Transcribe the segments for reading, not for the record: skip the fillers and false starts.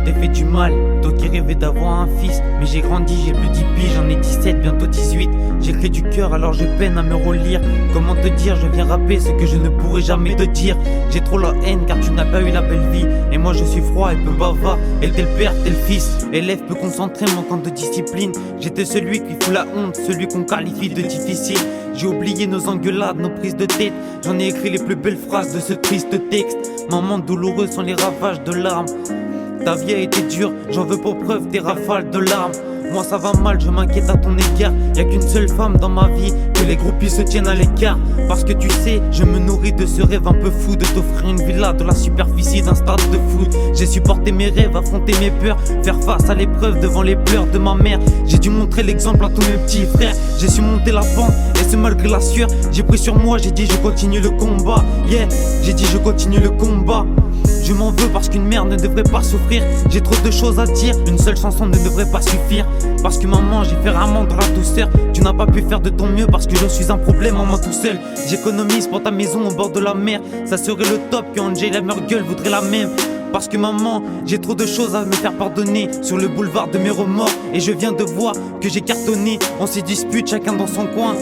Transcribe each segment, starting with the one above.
t'ai fait du mal, toi qui rêvais d'avoir un fils. Mais j'ai grandi, j'ai plus 10 piges, j'en ai 17, bientôt 18. J'écris du cœur alors je peine à me relire. Comment te dire, je viens rapper ce que je ne pourrai jamais te dire. J'ai trop la haine car tu n'as pas eu la belle vie. Et moi je suis froid et peu bavard, et t'es le père, t'es le fils. Élève peu concentré, manquant de discipline. J'étais celui qui fout la honte, celui qu'on qualifie de difficile. J'ai oublié nos engueulades, nos prises de tête. J'en ai écrit les plus belles phrases de ce triste texte. Maman douloureuse sont les ravages de larmes. Ta vie a été dure, j'en veux pour preuve tes rafales de larmes. Moi ça va mal, je m'inquiète à ton égard. Y'a qu'une seule femme dans ma vie, que les groupies se tiennent à l'écart. Parce que tu sais, je me nourris de ce rêve un peu fou de t'offrir une villa de la superficie d'un stade de foot. J'ai supporté mes rêves, affronté mes peurs, faire face à l'épreuve devant les pleurs de ma mère. J'ai dû montrer l'exemple à tous mes petits frères. J'ai su monter la pente, et ce malgré la sueur. J'ai pris sur moi, j'ai dit je continue le combat. Yeah, j'ai dit je continue le combat. Je m'en veux parce qu'une mère ne devrait pas souffrir. J'ai trop de choses à dire, une seule chanson ne devrait pas suffire. Parce que maman, j'ai fait vraiment de la douceur. Tu n'as pas pu faire de ton mieux parce que je suis un problème en moi tout seul. J'économise pour ta maison au bord de la mer. Ça serait le top que Angela Merkel voudrait la même. Parce que maman, j'ai trop de choses à me faire pardonner sur le boulevard de mes remords. Et je viens de voir que j'ai cartonné. On se dispute chacun dans son coin.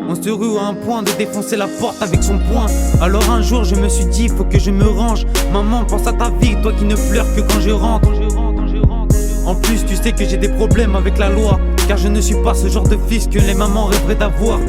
On se rue à un point de défoncer la porte avec son poing. Alors un jour je me suis dit faut que je me range. Maman pense à ta vie, toi qui ne pleures que quand je rentre. En plus tu sais que j'ai des problèmes avec la loi, car je ne suis pas ce genre de fils que les mamans rêveraient d'avoir.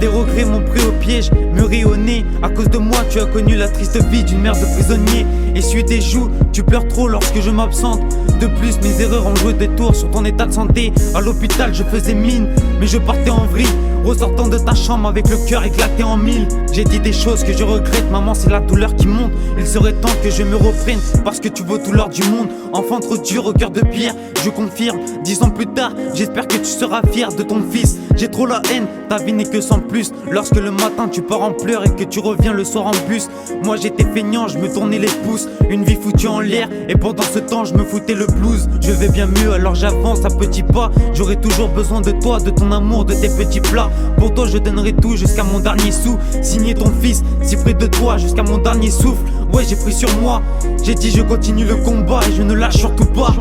Des regrets m'ont pris au piège, mûri au nez. À cause de moi tu as connu la triste vie d'une mère de prisonnier. Essuie tes joues, tu pleures trop lorsque je m'absente. De plus mes erreurs ont joué des tours sur ton état de santé. À l'hôpital je faisais mine, mais je partais en vrille. Ressortant de ta chambre avec le cœur éclaté en mille. J'ai dit des choses que je regrette, maman c'est la douleur qui monte. Il serait temps que je me reprenne, parce que tu vaux tout l'or du monde. Enfant trop dur au cœur de pierre, je confirme. 10 ans plus tard, j'espère que tu seras fier de ton fils. J'ai trop la haine, ta vie n'est que sans plus. Lorsque le matin tu pars en pleurs et que tu reviens le soir en bus. Moi j'étais feignant, je me tournais les pouces. Une vie foutue en l'air, et pendant ce temps je me foutais le blues. Je vais bien mieux alors j'avance à petits pas. J'aurai toujours besoin de toi, de ton amour, de tes petits plats. Pour toi je donnerai tout jusqu'à mon dernier sou. Signer ton fils, si près de toi jusqu'à mon dernier souffle. Ouais j'ai pris sur moi, j'ai dit je continue le combat et je ne lâche surtout pas.